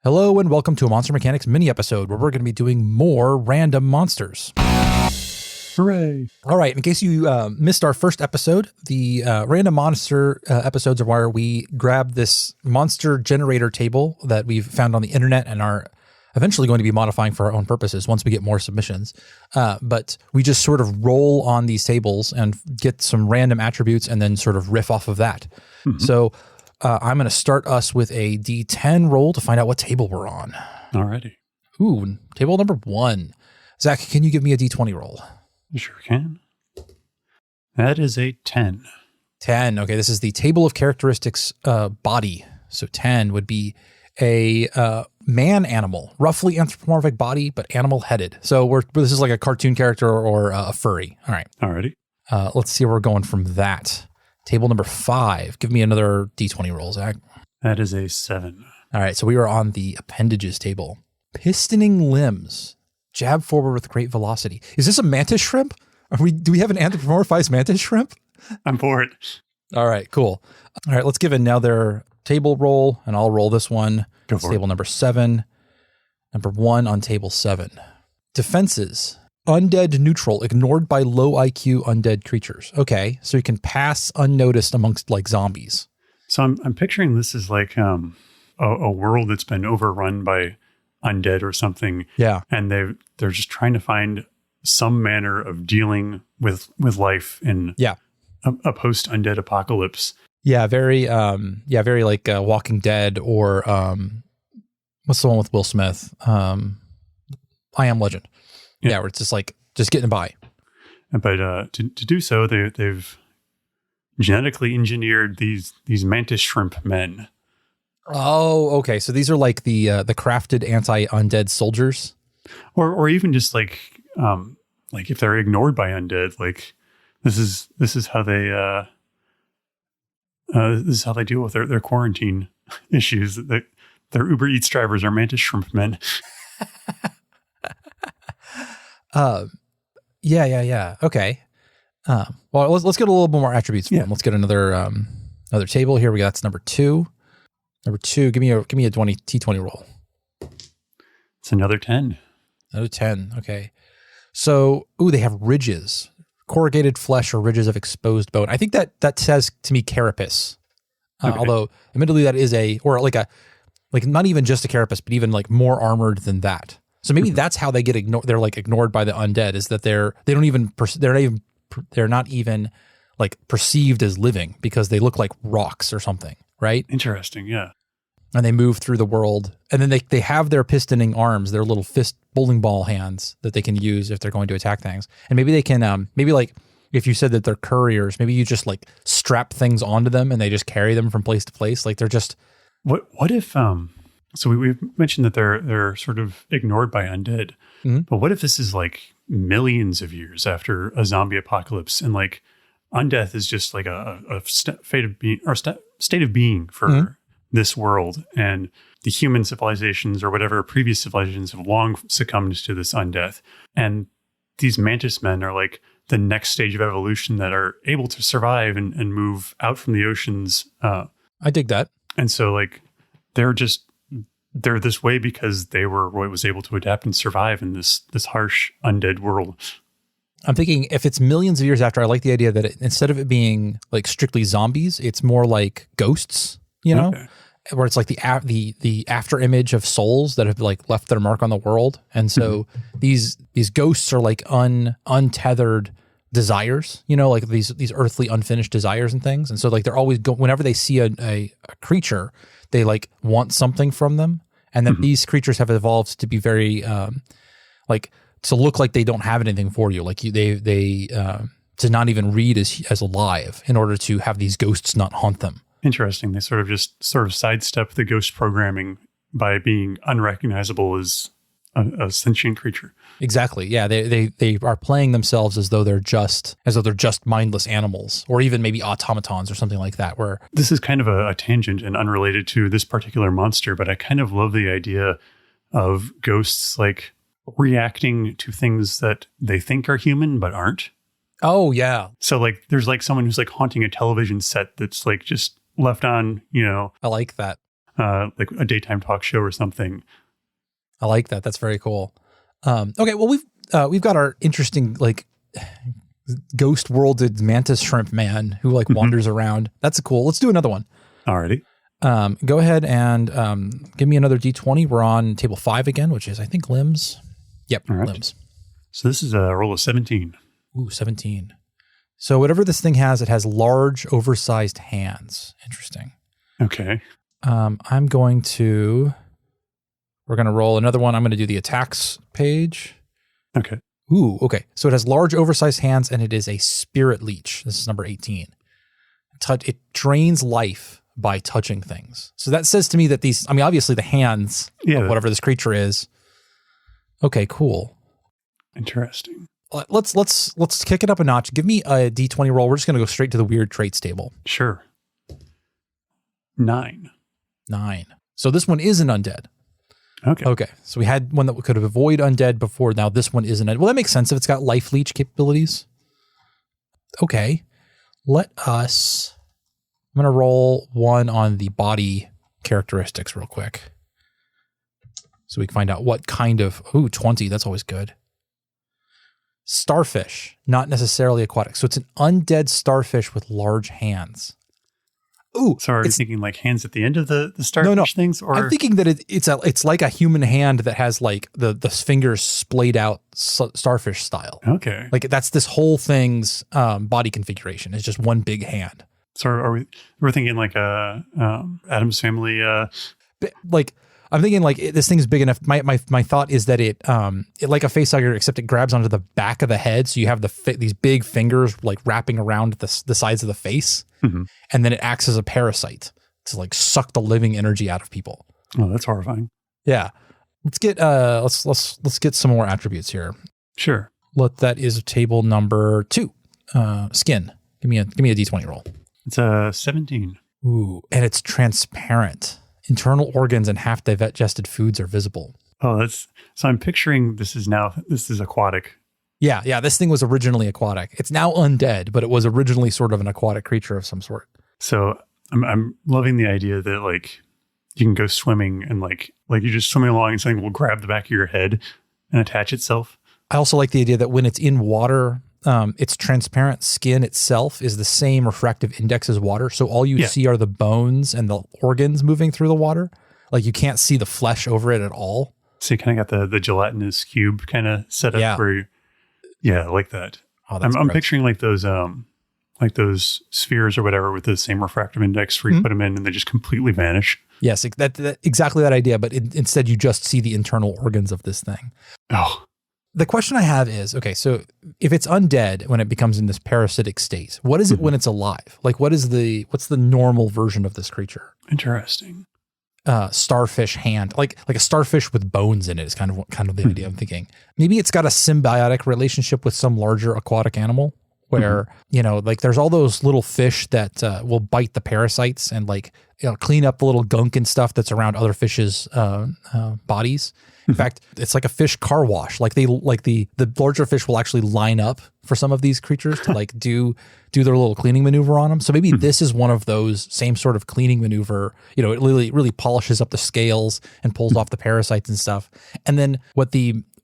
Hello and welcome to a Monster Mechanics mini episode where we're going to be doing more random monsters. Hooray. All right, in case you missed our first episode, the random monster episodes are where we grab this monster generator table that we've found on the internet and are eventually going to be modifying for our own purposes once we get more submissions. But we just sort of roll on these tables and get some random attributes and then sort of riff off of that. Mm-hmm. So I'm going to start us with a D10 roll to find out what table we're on. Alrighty. Ooh, table number 1. Zach, can you give me a D20 roll? Sure can. That is a 10. 10. Okay, this is the table of characteristics body. So 10 would be a man animal, roughly anthropomorphic body, but animal headed. So this is like a cartoon character or a furry. All right. Alrighty. Let's see where we're going from that. Table number 5. Give me another D20 roll, Zach. That is a 7. All right, so we are on the appendages table. Pistoning limbs. Jab forward with great velocity. Is this a mantis shrimp? Do we have an anthropomorphized mantis shrimp? I'm for it. All right, cool. All right, let's give another table roll, and I'll roll this one. Go for it. Table number 7. Number 1 on table 7. Defenses. Undead neutral, ignored by low IQ undead creatures. Okay, so you can pass unnoticed amongst like zombies. So I'm picturing this as like a world that's been overrun by undead or something. Yeah. And they're just trying to find some manner of dealing with life in a post-undead apocalypse. Yeah, very like Walking Dead or what's the one with Will Smith? I Am Legend. Yeah, where it's just getting by. But to do so, they've genetically engineered these mantis shrimp men. Oh, okay. So these are like the crafted anti-undead soldiers, or even just like if they're ignored by undead, like this is how they deal with their quarantine issues. Their Uber Eats drivers are mantis shrimp men. Yeah. Okay. Well, let's get a little bit more attributes from them. Let's get another table here. That's number 2. Number 2, give me a T20 roll. It's another 10. Another 10. Okay. So, they have ridges, corrugated flesh or ridges of exposed bone. I think that says to me carapace. Okay. Although admittedly that is not even just a carapace, but even like more armored than that. So maybe that's how they get ignored. They're like ignored by the undead, is that they're not even like perceived as living because they look like rocks or something, right? Interesting, yeah. And they move through the world, and then they have their pistoning arms, their little fist bowling ball hands that they can use if they're going to attack things. And maybe they can, maybe like if you said that they're couriers, maybe you just like strap things onto them and they just carry them from place to place. Like they're just. What if So we've mentioned that they're sort of ignored by undead, but what if this is like millions of years after a zombie apocalypse, and like undeath is just like a state of being for this world, and the human civilizations or whatever previous civilizations have long succumbed to this undeath, and these mantis men are like the next stage of evolution that are able to survive and move out from the oceans. I dig that. And so like they're this way because they were what was able to adapt and survive in this harsh undead world. I'm thinking if it's millions of years after, I like the idea that instead of it being like strictly zombies, it's more like ghosts, where it's like the after image of souls that have like left their mark on the world. And so these ghosts are like untethered desires, like these earthly unfinished desires and things. And so like they're always whenever they see a creature, they like want something from them. And then these creatures have evolved to be very, to look like they don't have anything for you. Like they to not even read as alive in order to have these ghosts not haunt them. Interesting. They sort of sidestep the ghost programming by being unrecognizable as a sentient creature. Exactly. Yeah. They are playing themselves as though they're just mindless animals, or even maybe automatons or something like that. Where this is kind of a tangent and unrelated to this particular monster, but I kind of love the idea of ghosts like reacting to things that they think are human but aren't. Oh yeah. So like there's like someone who's like haunting a television set that's like just left on, I like that. like a daytime talk show or something. I like that. That's very cool. Okay, well we've got our interesting like ghost worlded mantis shrimp man who like wanders around. That's cool. Let's do another one. Alrighty. Go ahead and give me another D20. We're on table 5 again, which is I think limbs. Yep, right. Limbs. So this is a roll of 17. Ooh, 17. So whatever this thing has, it has large, oversized hands. Interesting. Okay. We're going to roll another one. I'm going to do the attacks page. Okay. Ooh, okay. So it has large, oversized hands, and it is a spirit leech. This is number 18. It drains life by touching things. So that says to me that these, I mean, obviously the hands of whatever this creature is. Okay, cool. Interesting. Let's kick it up a notch. Give me a D20 roll. We're just going to go straight to the weird traits table. Sure. 9. So this one is an undead. Okay. So we had one that could avoid undead before. Now this one isn't. Well, that makes sense if it's got life leech capabilities. Okay. I'm going to roll one on the body characteristics real quick. So we can find out what kind of, 20, that's always good. Starfish, not necessarily aquatic. So it's an undead starfish with large hands. Ooh. So are you thinking like hands at the end of the starfish things? Or I'm thinking that it's like a human hand that has like the fingers splayed out starfish style. Okay. Like that's this whole thing's body configuration. It's just one big hand. So we're thinking like a Addams Family. Like I'm thinking like this thing's big enough. My thought is that it like a facehugger, except it grabs onto the back of the head. So you have these big fingers like wrapping around the sides of the face. Mm-hmm. And then it acts as a parasite to like suck the living energy out of people. Oh, that's horrifying. Yeah. Let's get let's get some more attributes here. Sure. That is table number 2. Skin. Give me a D20 roll. It's a 17. Ooh, and it's transparent. Internal organs and half digested foods are visible. Oh, so I'm picturing this is aquatic. Yeah. This thing was originally aquatic. It's now undead, but it was originally sort of an aquatic creature of some sort. So I'm loving the idea that like you can go swimming and like you're just swimming along and something will grab the back of your head and attach itself. I also like the idea that when it's in water, its transparent skin itself is the same refractive index as water. So all you see are the bones and the organs moving through the water. Like you can't see the flesh over it at all. So you kind of got the gelatinous cube kind of set up where I like that. Oh, I'm picturing like those spheres or whatever with the same refractive index where you put them in and they just completely vanish. Yes, that exactly that idea. But instead you just see the internal organs of this thing. Oh, the question I have is, okay, so if it's undead when it becomes in this parasitic state, what is it when it's alive? Like what's the normal version of this creature? Interesting. Starfish hand, like a starfish with bones in it is kind of the idea I'm thinking. Maybe it's got a symbiotic relationship with some larger aquatic animal where, like there's all those little fish that will bite the parasites and like, clean up the little gunk and stuff that's around other fish's bodies. In fact, it's like a fish car wash. Like the larger fish will actually line up for some of these creatures to like do their little cleaning maneuver on them. So maybe this is one of those same sort of cleaning maneuver. It really polishes up the scales and pulls off the parasites and stuff. And then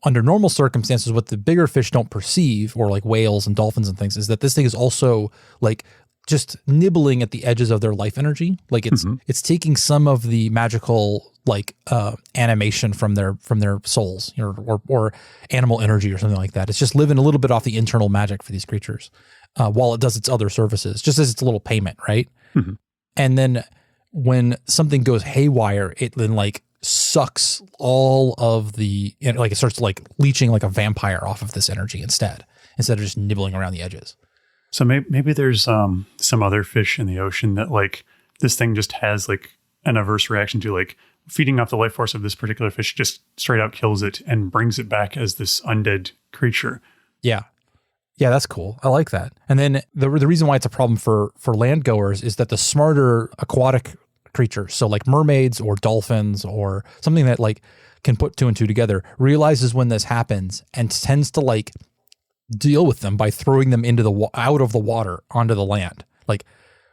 under normal circumstances, what the bigger fish don't perceive, or like whales and dolphins and things, is that this thing is also like just nibbling at the edges of their life energy. Like it's taking some of the magical like animation from their souls or animal energy or something like that. It's just living a little bit off the internal magic for these creatures while it does its other services, just as it's a little payment, right? Mm-hmm. And then when something goes haywire, it then like sucks all of the, like it starts like leeching like a vampire off of this energy instead of just nibbling around the edges. So maybe there's some other fish in the ocean that like this thing just has like an averse reaction to, like feeding off the life force of this particular fish just straight out kills it and brings it back as this undead creature. Yeah. Yeah, that's cool. I like that. And then the reason why it's a problem for land goers is that the smarter aquatic creatures, so like mermaids or dolphins or something that like can put 2 and 2 together, realizes when this happens and tends to like deal with them by throwing them out of the water onto the land. Like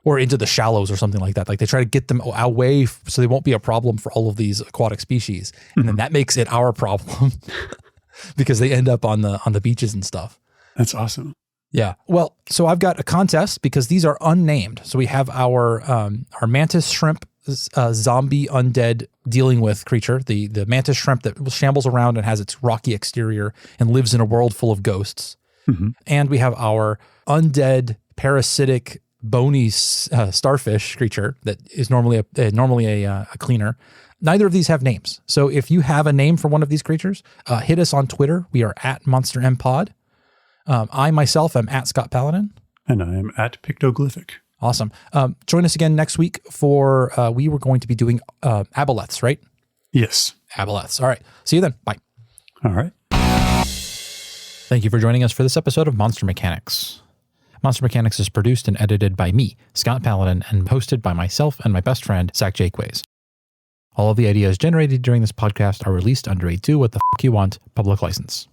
or into the shallows or something like that. Like they try to get them away so they won't be a problem for all of these aquatic species. And then that makes it our problem because they end up on the beaches and stuff. That's awesome. Yeah. Well, so I've got a contest because these are unnamed. So we have our mantis shrimp zombie undead dealing with creature, the mantis shrimp that shambles around and has its rocky exterior and lives in a world full of ghosts. And we have our undead parasitic bony starfish creature that is normally a cleaner. Neither of these have names. So if you have a name for one of these creatures, hit us on Twitter. We are at MonsterMPod. I myself am at Scott Paladin. And I am at Pictoglyphic. Awesome. Join us again next week for, we were going to be doing aboleths, right? Yes. Aboleths. All right. See you then. Bye. All right. Thank you for joining us for this episode of Monster Mechanics. Monster Mechanics is produced and edited by me, Scott Paladin, and hosted by myself and my best friend, Zach Jaquays. All of the ideas generated during this podcast are released under a Do What the F*** You Want public license.